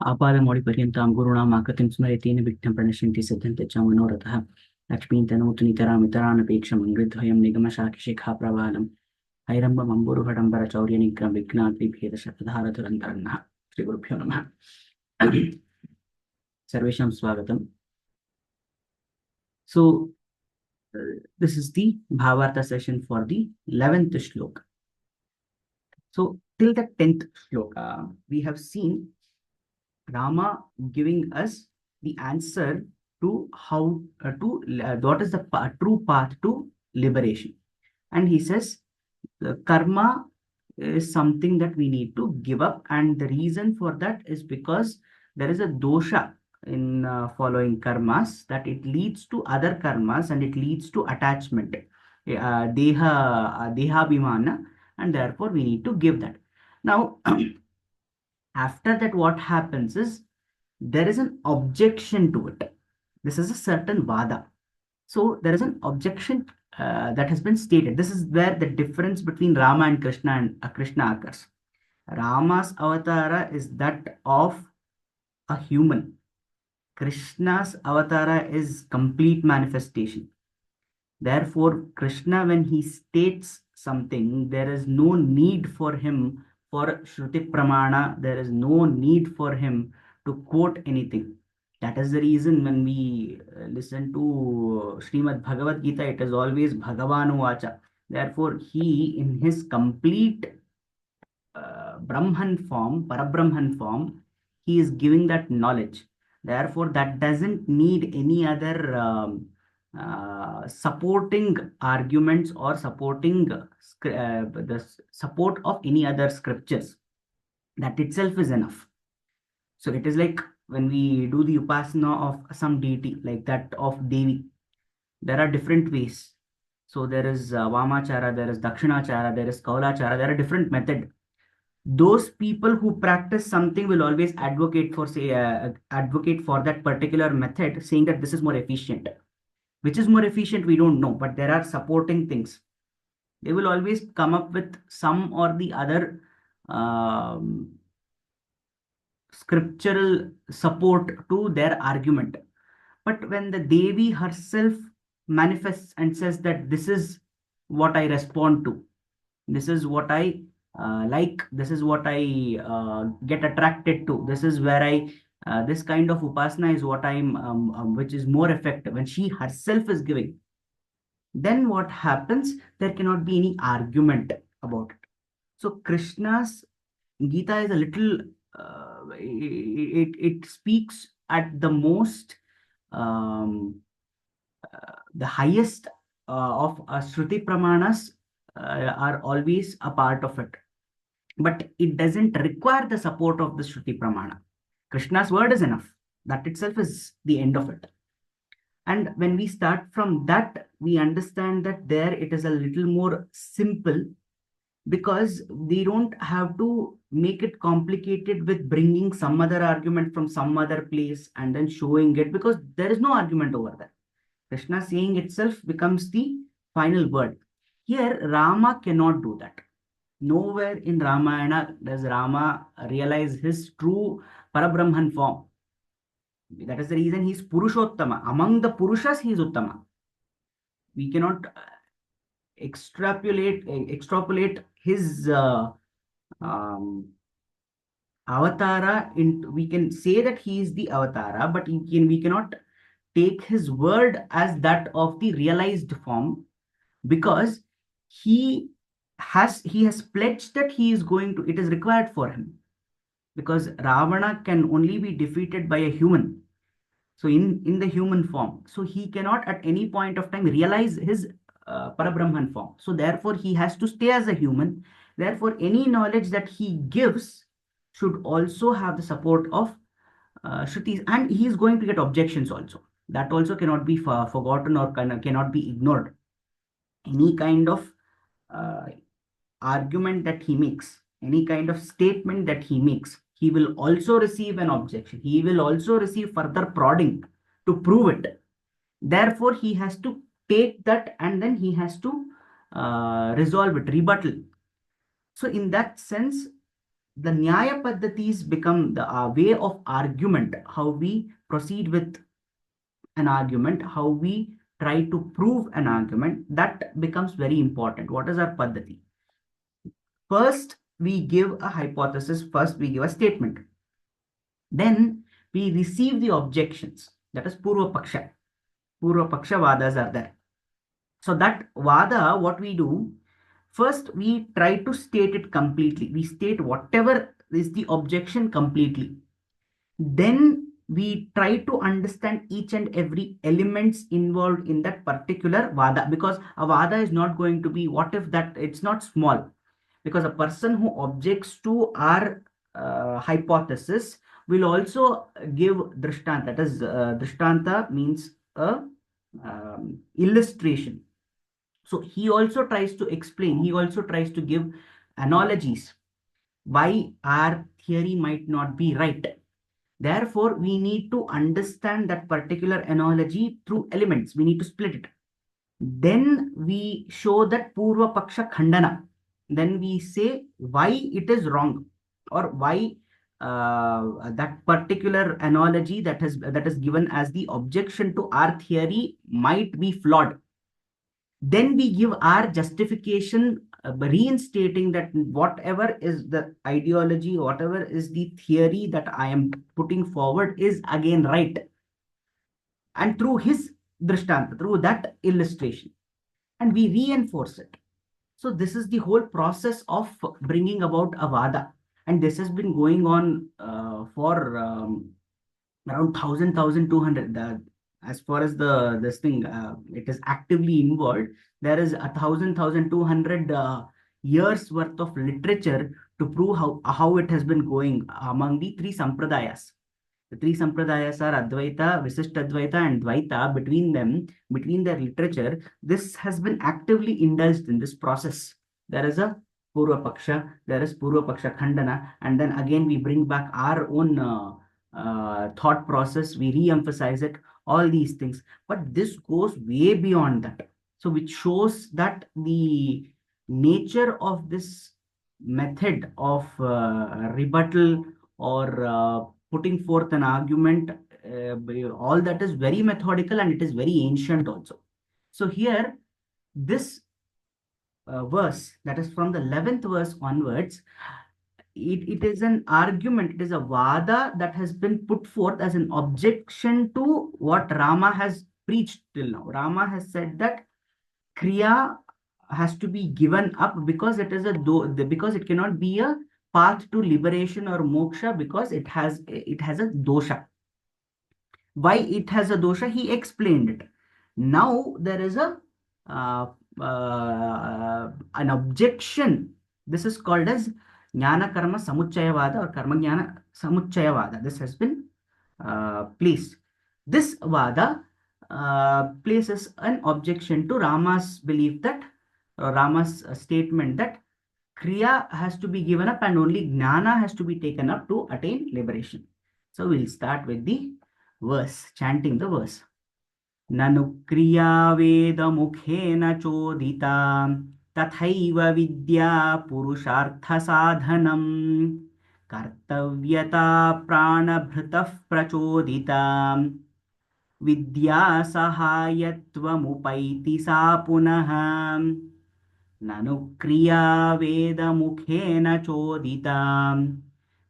आपादमौलिपर्यन्तां गुरूणाम् आकृतिं स्मरेतेन विघ्नं प्रणश्यन्ति सिद्धन्ते च मनोरथः। लक्ष्मीं तनोतुनितरामितरानपेक्षमङ्गृध्वयं निगमशाखिशिखाप्रवालं हैरम्बमम्बुरुहडम्बरचौर्यनिग्रहं विघ्नाद्रिभेदशतधारतुरन्तरन्नः। श्रीगुरुभ्यो नमः। सर्वेषां स्वागतम्. So, this is the Bhāvārtha session for the 11th shloka. So, till the 10th shloka, we have seen Rama giving us the answer to how what is the true path to liberation. And he says karma is something that we need to give up, and the reason for that is because there is a dosha in following karmas, that it leads to other karmas and it leads to attachment, dehabhimana, and therefore we need to give that. Now after that, what happens is there is an objection to it. This is a certain vada. So there is an objection that has been stated. This is where the difference between Rama and Krishna occurs. Rama's avatara is that of a human. Krishna's avatara is complete manifestation. Therefore, Krishna, when he states something, there is no need for him for Shruti Pramana, there is no need for him to quote anything. That is the reason when we listen to Srimad Bhagavad Gita, it is always Bhagavanu Vacha. Therefore, he, in his complete Brahman form, Parabrahman form, he is giving that knowledge. Therefore, that doesn't need any other supporting arguments or supporting the support of any other scriptures. That itself is enough. So it is like when we do the upasana of some deity, like that of Devi, there are different ways. So there is Vamachara, there is Dakshinachara, there is Kaulachara, there are different methods. Those people who practice something will always advocate for that particular method, saying that this is more efficient. Which is more efficient, we don't know, but there are supporting things. They will always come up with some or the other scriptural support to their argument. But when the Devi herself manifests and says that this is what I respond to, this is what I like, this is what I get attracted to, this is where I this kind of upasana is what I'm which is more effective, when she herself is giving, then what happens? There cannot be any argument about it. So Krishna's Gita is a little it speaks at the most the highest of Shruti Pramanas are always a part of it, but it doesn't require the support of the Shruti Pramana. Krishna's word is enough. That itself is the end of it. And when we start from that, we understand that there it is a little more simple, because we don't have to make it complicated with bringing some other argument from some other place and then showing it, because there is no argument over there. Krishna saying itself becomes the final word. Here, Rama cannot do that. Nowhere in Ramayana does Rama realize his true Parabrahman form. That is the reason he is Purushottama. Among the Purushas, he is Uttama. We cannot extrapolate his avatara. We can say that he is the avatara, but we cannot take his word as that of the realized form, because he has pledged that he is going to, it is required for him, because Ravana can only be defeated by a human, so in the human form, so he cannot at any point of time realize his Parabrahman form, so therefore he has to stay as a human. Therefore any knowledge that he gives should also have the support of Shrutis, and he is going to get objections also. That also cannot be forgotten or cannot be ignored. Any kind of argument that he makes, any kind of statement that he makes, he will also receive an objection. He will also receive further prodding to prove it. Therefore, he has to take that and then he has to resolve it, rebuttal. So, in that sense, the Nyaya Paddhatis become the way of argument, how we proceed with an argument, how we try to prove an argument, that becomes very important. What is our Paddhati? First, we give a hypothesis, first, we give a statement. Then, we receive the objections, that is Purva Paksha. Purva Paksha Vadas are there. So, that Vada, what we do, first, we try to state it completely. We state whatever is the objection completely. Then we try to understand each and every elements involved in that particular Vada, because a Vada is not going to be, what if that, it's not small. Because a person who objects to our hypothesis will also give Drishtanta. That is, Drishtanta means a illustration. So he also tries to explain, he also tries to give analogies why our theory might not be right. Therefore, we need to understand that particular analogy through elements. We need to split it. Then we show that Purva Paksha Khandana. Then we say why it is wrong, or why that particular analogy that is given as the objection to our theory might be flawed. Then we give our justification, reinstating that whatever is the ideology, whatever is the theory that I am putting forward is again right. And through his Drishtanta, through that illustration, and we reinforce it. So this is the whole process of bringing about a Vada. And this has been going on for around 1,200. As far as this thing, it is actively involved. There is 1,200 years worth of literature to prove how it has been going among the three sampradayas. The three sampradayas are Advaita, Visishtadvaita, and Dvaita. Between them, between their literature, this has been actively indulged in this process. There is a Purva Paksha, there is Purva Paksha Khandana, and then again we bring back our own thought process, we re-emphasize it, all these things. But this goes way beyond that. So which shows that the nature of this method of rebuttal or putting forth an argument, all that is very methodical, and it is very ancient also. So here, this verse, that is from the 11th verse onwards, it is an argument, it is a Vada that has been put forth as an objection to what Rama has preached till now. Rama has said that Kriya has to be given up because it is because it cannot be a path to liberation or moksha, because it has a dosha. Why it has a dosha, he explained it. Now there is an objection. This is called as Jnana Karma Samuchayavada or Karma Jnana Samuchayavada. This has been placed. This Vada places an objection to Rama's belief that, Rama's statement that Kriya has to be given up and only Jnana has to be taken up to attain liberation. So we'll start with the verse, chanting the verse. Nanu kriya veda mukhena chodita tathaiva vidya purushartha sadhanam kartavyata pranabhritah prachodita vidya sahayatvamupaiti sa punah nanu kriya veda mukhena chodita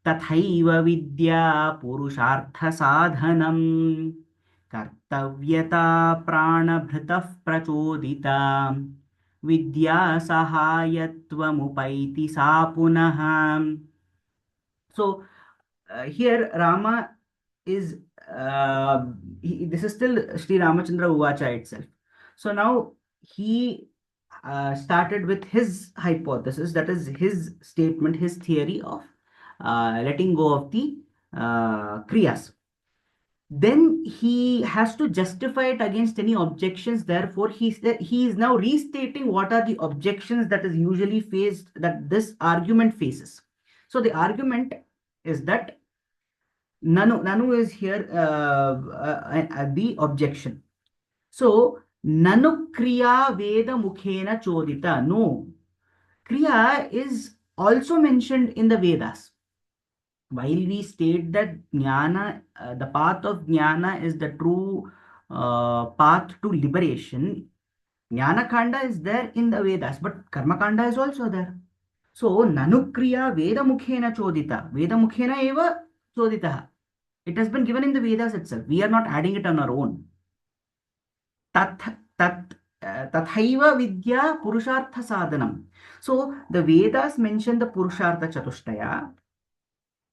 tathaiva vidya purushartha sadhanam कर्तव्यता प्राणभृतः प्रचोदिता विद्या सहायत्वमुपैति सा पुनः. So here Rama is this is still Sri Ramachandra Uvacha itself. So now he started with his hypothesis, that is his statement, his theory of letting go of the kriyas. Then he has to justify it against any objections. Therefore, he is now restating what are the objections that is usually faced, that this argument faces. So the argument is that Nanu is here the objection. So Nanu Kriya Veda Mukhena Chodita. No, Kriya is also mentioned in the Vedas. while we state that jnana, the path of jnana is the true path to liberation, jnana kanda is there in the Vedas, but karma kanda is also there. So, nanukriya veda mukhena chodita. Veda mukhena eva chodita. It has been given in the Vedas itself. We are not adding it on our own. Tat, tat, tathaiva vidya purushartha sadhanam. So, the Vedas mention the purushartha chatushtaya.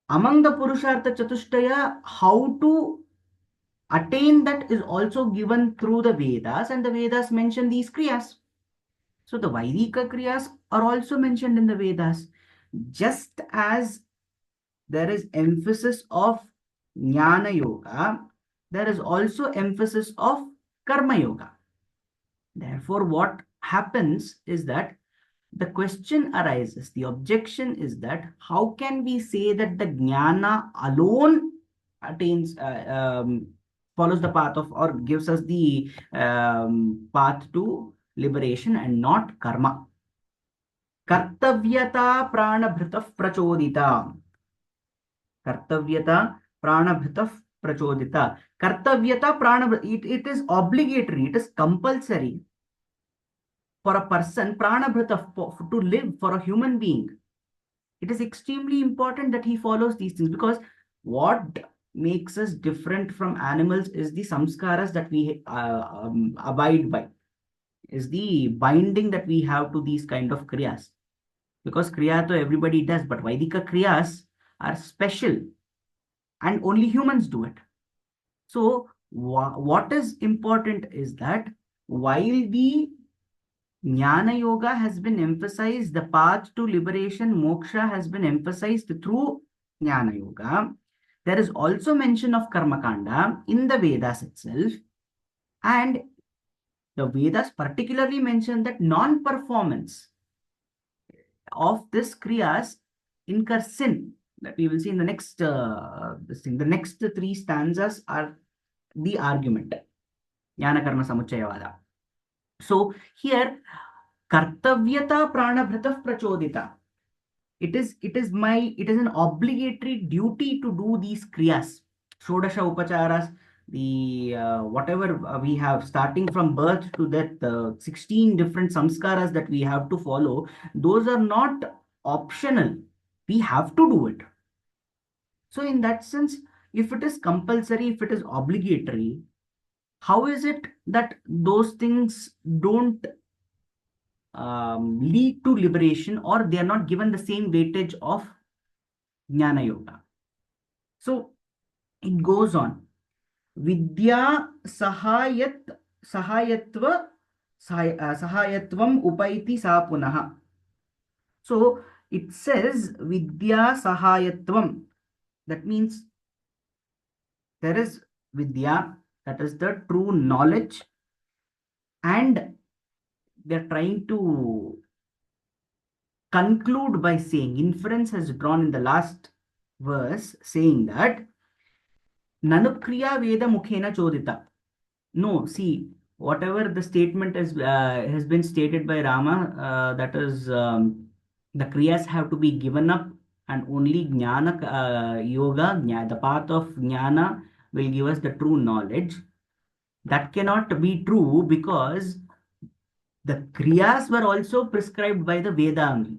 Among the purushartha chatushtaya, how to attain that is also given through the Vedas, and the Vedas mention these kriyas. So the Vaidika kriyas are also mentioned in the Vedas, just as there is emphasis of jnana yoga, there is also emphasis of karma yoga. Therefore, what happens is that the question arises, the objection is that how can we say that the jnana alone attains, follows the path of, or gives us the path to liberation and not karma? Kartavyata pranabhritah prachodita. Kartavyata pranabhritah prachodita. Kartavyata pranabhritah, it is obligatory, it is compulsory for a person, pranabhrita, to live, for a human being. It is extremely important that he follows these things, because what makes us different from animals is the samskaras that we abide by, is the binding that we have to these kind of kriyas. Because kriya to everybody does, but Vaidika kriyas are special and only humans do it. So what is important is that while the Jnana Yoga has been emphasized, the path to liberation, moksha, has been emphasized through Jnana Yoga, there is also mention of Karma Kanda in the Vedas itself. And the Vedas particularly mention that non-performance of this kriyas incur sin. That we will see in the next this thing. The next three stanzas are the argument. Jnana Karma Samuchayavada. So here, kartavyata pranabhritah prachodita. It is an obligatory duty to do these kriyas. Shodasha upacharas, the whatever we have, starting from birth to death, 16 different samskaras that we have to follow, those are not optional. We have to do it. So in that sense, if it is compulsory, if it is obligatory, how is it that those things don't lead to liberation, or they are not given the same weightage of Jnana Yoga? So it goes on. Vidya sahayatva sahayatvam upaiti sa punaha. So it says Vidya sahayatvam. That means there is Vidya, that is the true knowledge, and they're trying to conclude by saying, inference has drawn in the last verse, saying that nanukriya veda mukhena chodita. No, see, whatever the statement is has been stated by Rama, that is, the kriyas have to be given up, and only jnana yoga, the path of jnana, will give us the true knowledge. That cannot be true, because the kriyas were also prescribed by the Veda only,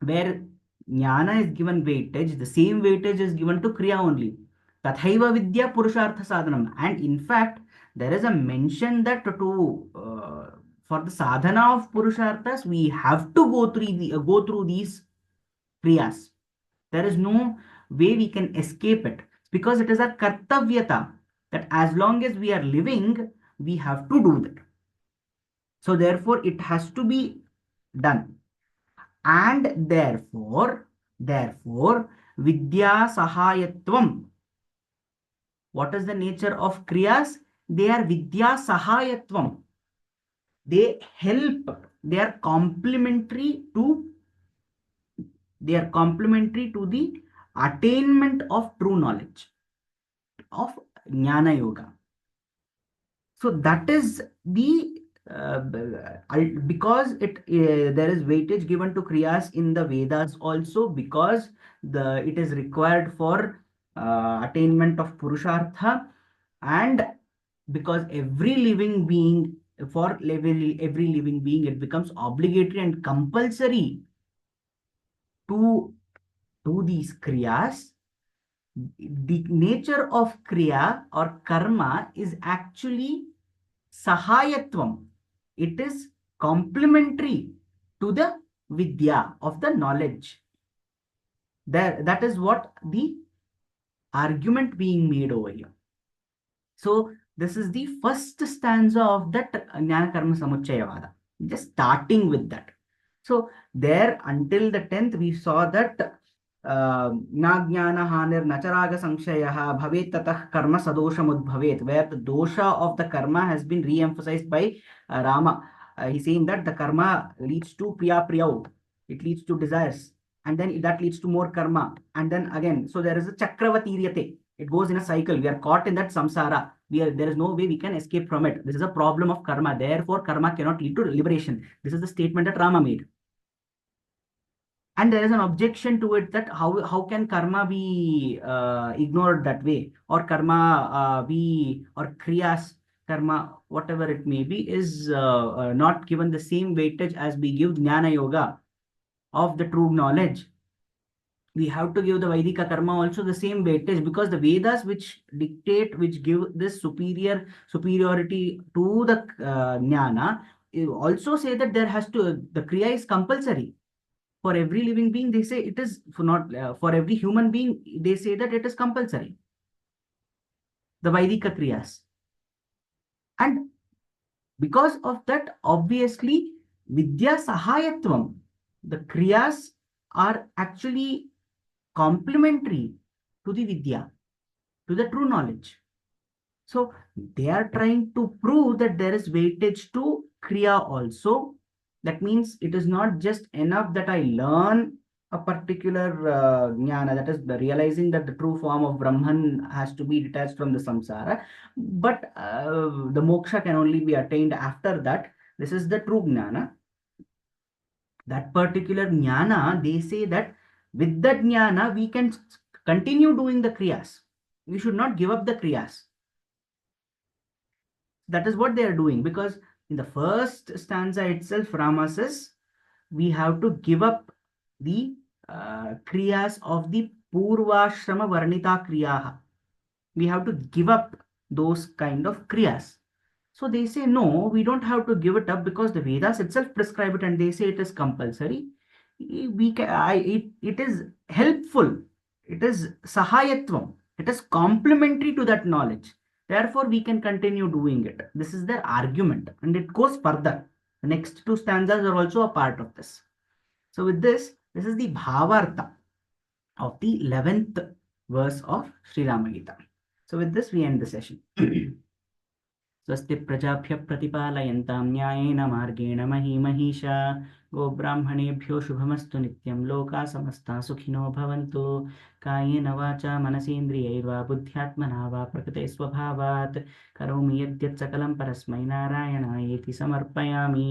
where jnana is given weightage, the same weightage is given to kriya only. Tathaiva vidya purushartha sadhanam. And in fact, there is a mention that for the sadhana of purusharthas, we have to go through these kriyas. There is no way we can escape it, because it is a kartavyata, that as long as we are living, we have to do that. So therefore, it has to be done. And therefore, vidya sahayatvam. What is the nature of kriyas? They are vidya sahayatvam. They help. They are complementary to the attainment of true knowledge of jnana yoga. So that is the because there is weightage given to kriyas in the Vedas also, because it is required for attainment of purushartha, and because every living being, for every living being, it becomes obligatory and compulsory to do these kriyas. The nature of kriya or karma is actually sahayatvam. It is complementary to the vidya of the knowledge. That is what the argument being made over here. So this is the first stanza of that Jnana Karma Samuchayavada. Just starting with that. So there until the 10th we saw that na jnana hanir nacharaga sangshayaha bhavet tatah karma sadosham udbhavet, where the dosha of the karma has been re-emphasized by Rama. He's saying that the karma leads to priya priyau, it leads to desires, and then that leads to more karma, and then again, so there is a chakravatiriyate. It goes in a cycle. We are caught in that samsara. There is no way we can escape from it. This is a problem of karma. Therefore, karma cannot lead to liberation. This is the statement that Rama made. And there is an objection to it, that how can karma be ignored that way, or karma be, or kriyas, karma, whatever it may be, is not given the same weightage as we give jnana yoga of the true knowledge. We have to give the Vaidika karma also the same weightage, because the Vedas which dictate, which give this superiority to the jnana, also say that there has to, the kriya is compulsory. For every living being, they say it is, for not for every human being, they say that it is compulsory. The Vaidika kriyas. And because of that, obviously, vidya sahayatvam, the kriyas are actually complementary to the vidya, to the true knowledge. So they are trying to prove that there is weightage to kriya also. That means it is not just enough that I learn a particular jnana, that is the realizing that the true form of Brahman has to be detached from the samsara, but the moksha can only be attained after that. This is the true jnana. That particular jnana, they say that with that jnana, we can continue doing the kriyas. We should not give up the kriyas. That is what they are doing, because in the first stanza itself, Rama says, we have to give up the kriyas of the purvashrama varnita kriyaha. We have to give up those kind of kriyas. So they say, no, we don't have to give it up, because the Vedas itself prescribe it, and they say it is compulsory. It is helpful. It is sahayatvam. It is complementary to that knowledge. Therefore, we can continue doing it. This is their argument, and it goes further. The next two stanzas are also a part of this. So with this is the Bhāvārtha of the 11th verse of Sri Rama Gita. So with this, we end the session. स्वस्ति प्रजाभ्यः प्रतिपालयन्तां न्यायेन मार्गेण महीमहीषा गोब्राह्मणेभ्यो शुभमस्तु नित्यं लोकाः समस्ताः सुखिनो भवन्तु कायेन वाचा मनसेन्द्रियैर्वा बुद्ध्यात्मना वा प्रकृते स्वभावात् करोमि यद्यत् सकलं परस्मै नारायणायेति समर्पयामि।